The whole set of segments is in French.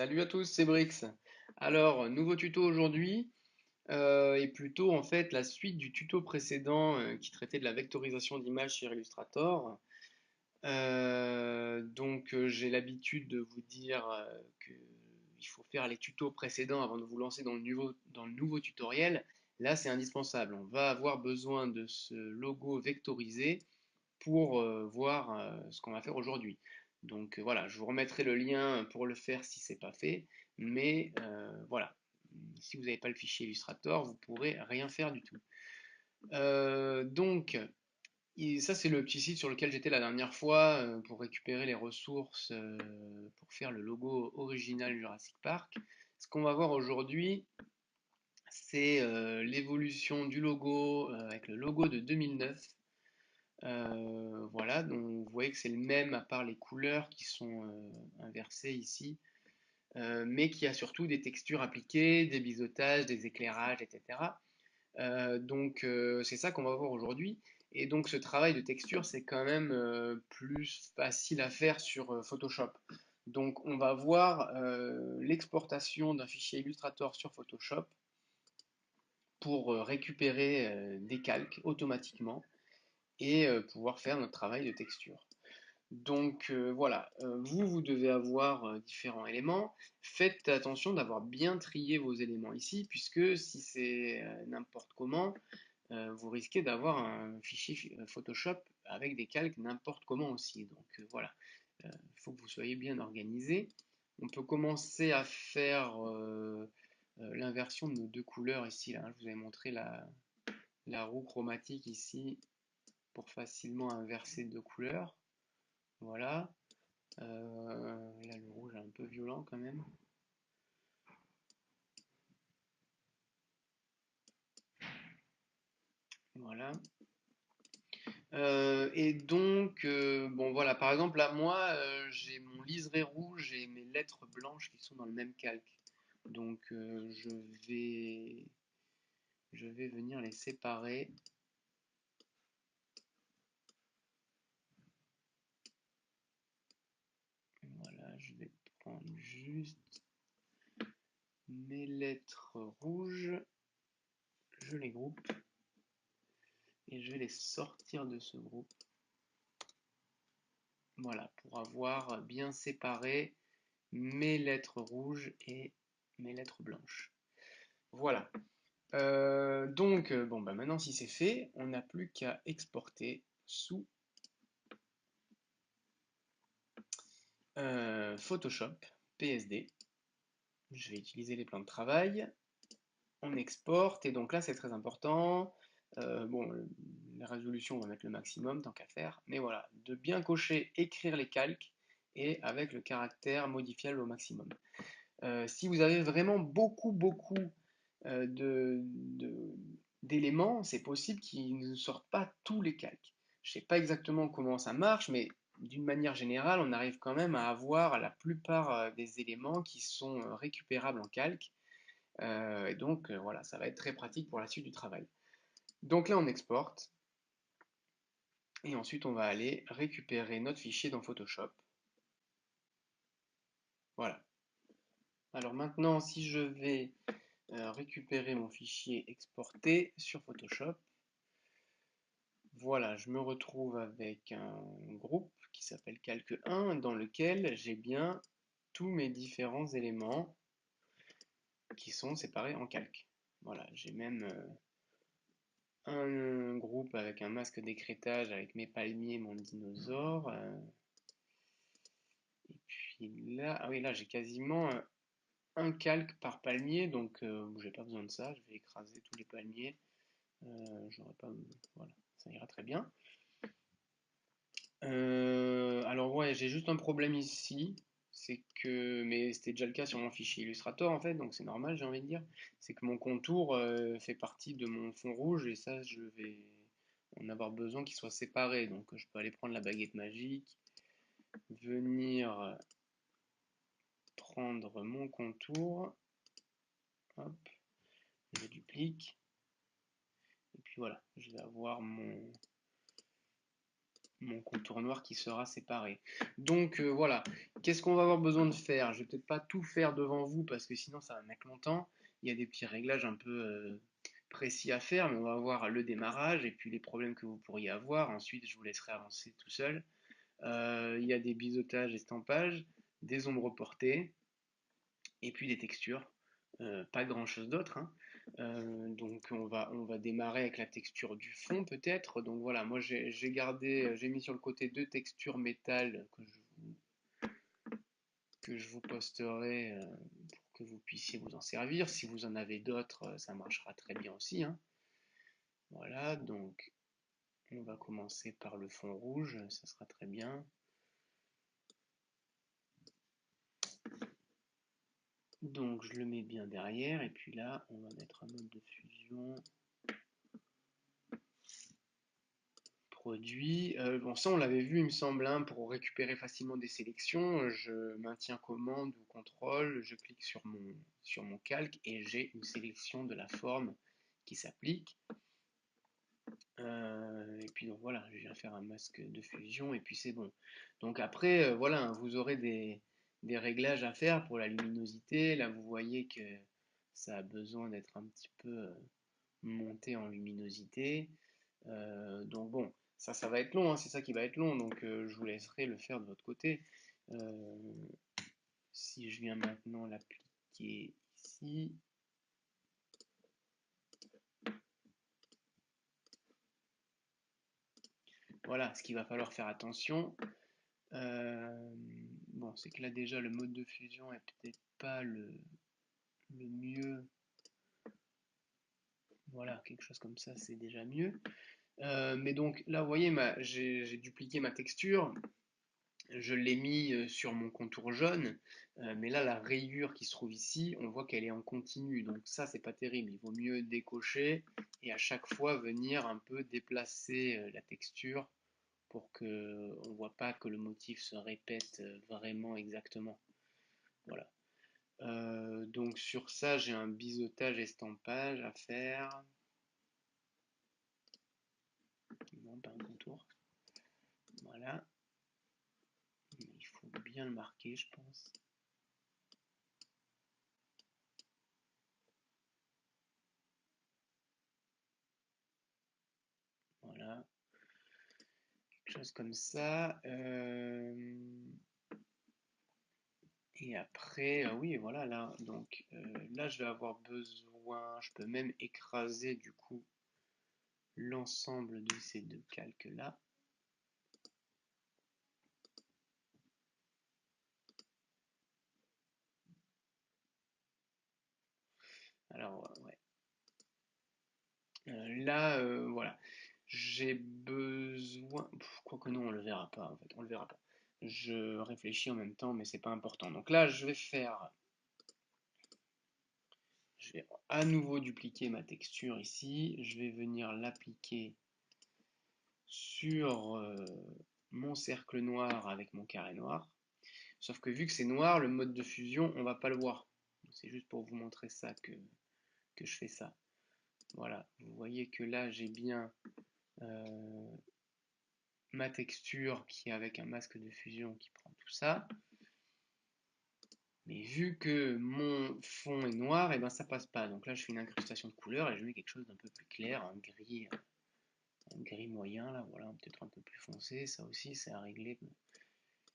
Salut à tous, c'est Brix. Alors, nouveau tuto aujourd'hui, et plutôt en fait la suite du tuto précédent qui traitait de la vectorisation d'images sur Illustrator. J'ai l'habitude de vous dire qu'il faut faire les tutos précédents avant de vous lancer dans le nouveau tutoriel. Là, c'est indispensable. On va avoir besoin de ce logo vectorisé pour voir ce qu'on va faire aujourd'hui. Voilà, je vous remettrai le lien pour le faire si c'est pas fait, mais voilà, si vous n'avez pas le fichier Illustrator, vous pourrez rien faire du tout. Ça c'est le petit site sur lequel j'étais la dernière fois pour récupérer les ressources pour faire le logo original Jurassic Park. Ce qu'on va voir aujourd'hui, c'est l'évolution du logo avec le logo de 2009. Voilà, donc vous voyez que c'est le même à part les couleurs qui sont inversées ici, mais qui a surtout des textures appliquées, des biseautages, des éclairages, etc. C'est ça qu'on va voir aujourd'hui. Et donc ce travail de texture, c'est quand même plus facile à faire sur Photoshop. Donc on va voir l'exportation d'un fichier Illustrator sur Photoshop pour récupérer des calques automatiquement et pouvoir faire notre travail de texture. Voilà, vous devez avoir différents éléments. Faites attention d'avoir bien trié vos éléments ici, puisque si c'est n'importe comment, vous risquez d'avoir un fichier Photoshop avec des calques n'importe comment aussi. Voilà, il faut que vous soyez bien organisé. On peut commencer à faire l'inversion de nos deux couleurs ici. Là, je vous avais montré la roue chromatique ici pour facilement inverser deux couleurs. Voilà. Là, le rouge est un peu violent quand même. Voilà. Bon voilà, par exemple, là, moi, j'ai mon liseré rouge et mes lettres blanches qui sont dans le même calque. Je vais venir les séparer. Voilà, je vais prendre juste mes lettres rouges, je les groupe et je vais les sortir de ce groupe. Voilà, pour avoir bien séparé mes lettres rouges et mes lettres blanches. Voilà. Bon, bah maintenant si c'est fait, on n'a plus qu'à exporter sous Photoshop PSD. Je vais utiliser les plans de travail. On exporte, et donc là c'est très important. Bon, la résolution, on va mettre le maximum tant qu'à faire, mais voilà, de bien cocher écrire les calques et avec le caractère modifiable au maximum. Si vous avez vraiment beaucoup d'éléments, c'est possible qu'ils ne sortent pas tous les calques. Je ne sais pas exactement comment ça marche, mais d'une manière générale, on arrive quand même à avoir la plupart des éléments qui sont récupérables en calque. Voilà, ça va être très pratique pour la suite du travail. Donc là, on exporte. Et ensuite, on va aller récupérer notre fichier dans Photoshop. Voilà. Alors maintenant, si je vais récupérer mon fichier exporté sur Photoshop. Voilà, je me retrouve avec un groupe qui s'appelle Calque 1 dans lequel j'ai bien tous mes différents éléments qui sont séparés en calque. Voilà, j'ai même un groupe avec un masque d'écrêtage avec mes palmiers, mon dinosaure. Et puis là, ah oui, là j'ai quasiment un calque par palmier, donc j'ai pas besoin de ça, je vais écraser tous les palmiers. J'aurais pas, voilà, ça ira très bien. Alors ouais, j'ai juste un problème ici, mais c'était déjà le cas sur mon fichier Illustrator en fait, donc c'est normal j'ai envie de dire, c'est que mon contour fait partie de mon fond rouge et ça je vais en avoir besoin qu'il soit séparé, donc je peux aller prendre la baguette magique, venir prendre mon contour, hop, je duplique, et puis voilà, je vais avoir mon contour noir qui sera séparé. Donc voilà, qu'est-ce qu'on va avoir besoin de faire? Je vais peut-être pas tout faire devant vous parce que sinon ça va mettre longtemps. Il y a des petits réglages un peu précis à faire, mais on va voir le démarrage et puis les problèmes que vous pourriez avoir. Ensuite, je vous laisserai avancer tout seul. Il y a des biseautages, estampages, des ombres portées et puis des textures. Pas grand-chose d'autre, hein. Donc on va démarrer avec la texture du fond peut-être. Donc voilà, moi j'ai mis sur le côté deux textures métal que je vous posterai pour que vous puissiez vous en servir. Si vous en avez d'autres, ça marchera très bien aussi, hein. Voilà, donc on va commencer par le fond rouge, ça sera très bien. Donc je le mets bien derrière et puis là on va mettre un mode de fusion. Produit. Bon, ça, on l'avait vu, il me semble, hein, pour récupérer facilement des sélections. Je maintiens commande ou contrôle, je clique sur mon calque et j'ai une sélection de la forme qui s'applique. Et puis donc voilà, je viens faire un masque de fusion et puis c'est bon. Donc après, voilà, hein, vous aurez des réglages à faire pour la luminosité. Là, vous voyez que ça a besoin d'être un petit peu monté en luminosité. Donc bon, ça va être long, hein, c'est ça qui va être long, donc je vous laisserai le faire de votre côté. Euh, si je viens maintenant l'appliquer ici, voilà, ce qu'il va falloir faire attention. euh, bon, c'est que là déjà le mode de fusion est peut-être pas le mieux. Voilà, quelque chose comme ça, c'est déjà mieux. Mais donc là, vous voyez, j'ai dupliqué ma texture. Je l'ai mis sur mon contour jaune, mais là la rayure qui se trouve ici, on voit qu'elle est en continu, donc ça c'est pas terrible, il vaut mieux décocher et à chaque fois venir un peu déplacer la texture pour que on voit pas que le motif se répète vraiment exactement. Voilà. Donc sur ça j'ai un biseautage estampage à faire. Non, pas un contour. Voilà. Mais il faut bien le marquer, je pense. Voilà. Quelque chose comme ça. Et après, oui, voilà, là, donc là, je vais avoir besoin, je peux même écraser du coup l'ensemble de ces deux calques-là. Alors, ouais. Là, voilà. J'ai besoin. Quoique non, on le verra pas, en fait, on le verra pas. Je réfléchis en même temps, mais c'est pas important. Donc là, je vais à nouveau dupliquer ma texture ici. Je vais venir l'appliquer sur mon cercle noir avec mon carré noir. Sauf que vu que c'est noir, le mode de fusion, on va pas le voir. C'est juste pour vous montrer ça que je fais ça. Voilà, vous voyez que là j'ai bien euh, ma texture qui est avec un masque de fusion qui prend tout ça. Mais vu que mon fond est noir, et ben ça passe pas. Donc là je fais une incrustation de couleurs et je mets quelque chose d'un peu plus clair, un gris moyen là, voilà, peut-être un peu plus foncé. Ça aussi c'est à régler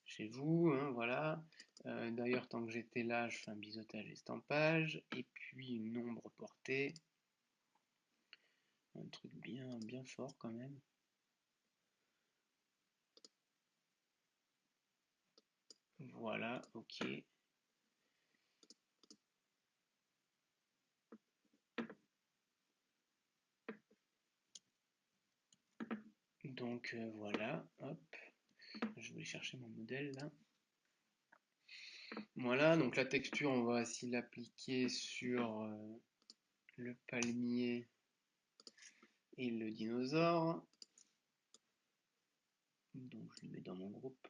chez vous, hein, voilà. D'ailleurs, tant que j'étais là, je fais un biseautage estampage, et puis une ombre portée, un truc bien, bien fort quand même. Voilà, ok. Donc voilà, hop, je vais chercher mon modèle là. Voilà, donc la texture, on va aussi l'appliquer sur le palmier et le dinosaure. Donc je le mets dans mon groupe.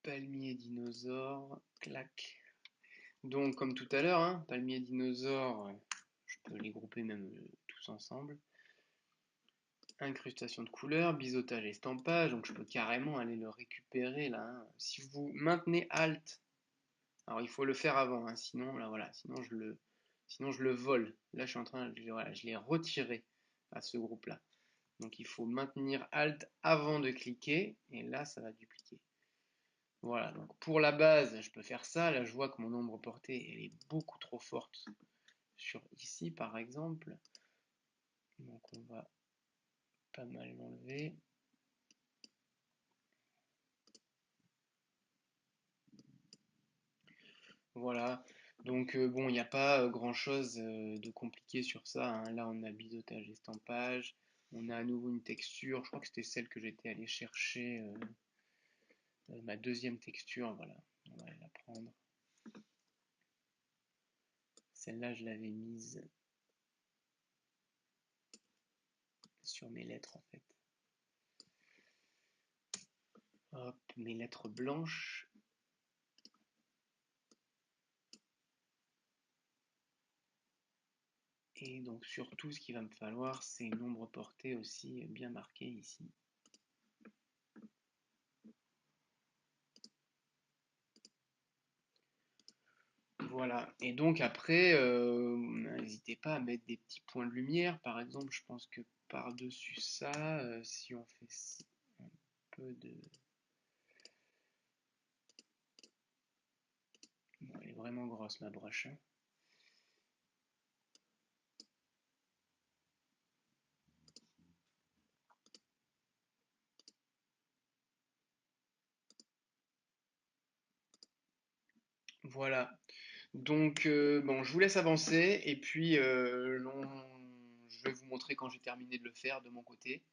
Palmier, dinosaure, clac. Donc comme tout à l'heure, hein, palmier, dinosaure, je peux les grouper même tous ensemble. incrustation de couleurs, biseautage, estampage, donc je peux carrément aller le récupérer là, hein. Si vous maintenez Alt, alors il faut le faire avant, hein, sinon là voilà, sinon je le vole. Là je suis en train, voilà, je l'ai retiré à ce groupe-là. Donc il faut maintenir Alt avant de cliquer, et là ça va dupliquer. Voilà, donc pour la base, je peux faire ça. Là je vois que mon ombre portée, elle est beaucoup trop forte sur ici par exemple. Donc on va pas mal l'enlever. Voilà, donc bon, il n'y a pas grand-chose de compliqué sur ça, hein. Là, on a biseautage, estampage, on a à nouveau une texture, je crois que c'était celle que j'étais allé chercher, ma deuxième texture, voilà, on va la prendre. Celle-là, je l'avais mise sur mes lettres en fait. Hop, mes lettres blanches. Et donc surtout, ce qu'il va me falloir, c'est une ombre portée aussi bien marquée ici. Voilà, et donc après, n'hésitez pas à mettre des petits points de lumière. Par exemple, je pense que par-dessus ça, si on fait un peu de... Bon, elle est vraiment grosse ma broche, hein. Voilà, donc bon, je vous laisse avancer, et puis je vais vous montrer quand j'ai terminé de le faire de mon côté.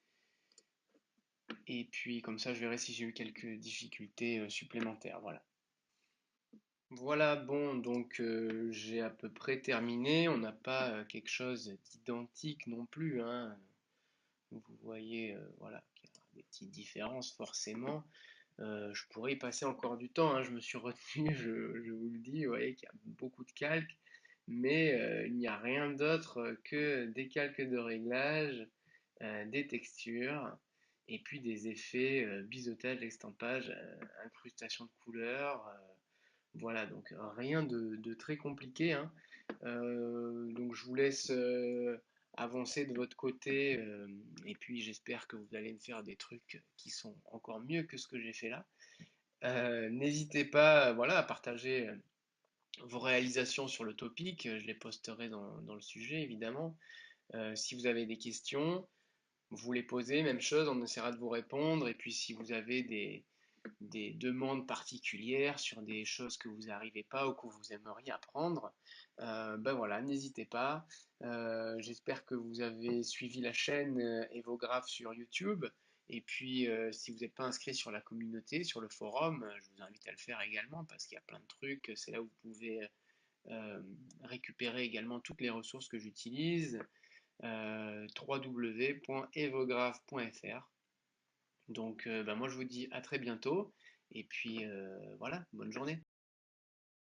Et puis comme ça, je verrai si j'ai eu quelques difficultés supplémentaires. Voilà. Voilà, bon, donc j'ai à peu près terminé. On n'a pas quelque chose d'identique non plus, hein. Vous voyez, voilà, qu'il y a des petites différences forcément. Je pourrais y passer encore du temps, hein. Je me suis retenu, je vous le dis. Vous voyez qu'il y a beaucoup de calques, mais il n'y a rien d'autre que des calques de réglage, des textures, et puis des effets biseautage, estampage, incrustation de couleurs. Voilà, donc rien de très compliqué, hein. Donc je vous laisse avancer de votre côté, et puis j'espère que vous allez me faire des trucs qui sont encore mieux que ce que j'ai fait là. N'hésitez pas, voilà, à partager vos réalisations sur le topic, je les posterai dans le sujet évidemment. Si vous avez des questions, vous les posez, même chose, on essaiera de vous répondre. Et puis si vous avez des demandes particulières sur des choses que vous n'arrivez pas ou que vous aimeriez apprendre, ben voilà, n'hésitez pas. J'espère que vous avez suivi la chaîne Evographe sur YouTube. Et puis, si vous n'êtes pas inscrit sur la communauté, sur le forum, je vous invite à le faire également parce qu'il y a plein de trucs. C'est là où vous pouvez euh, récupérer également toutes les ressources que j'utilise. www.evographe.fr. Donc, bah, moi, je vous dis à très bientôt. Et puis, voilà, bonne journée.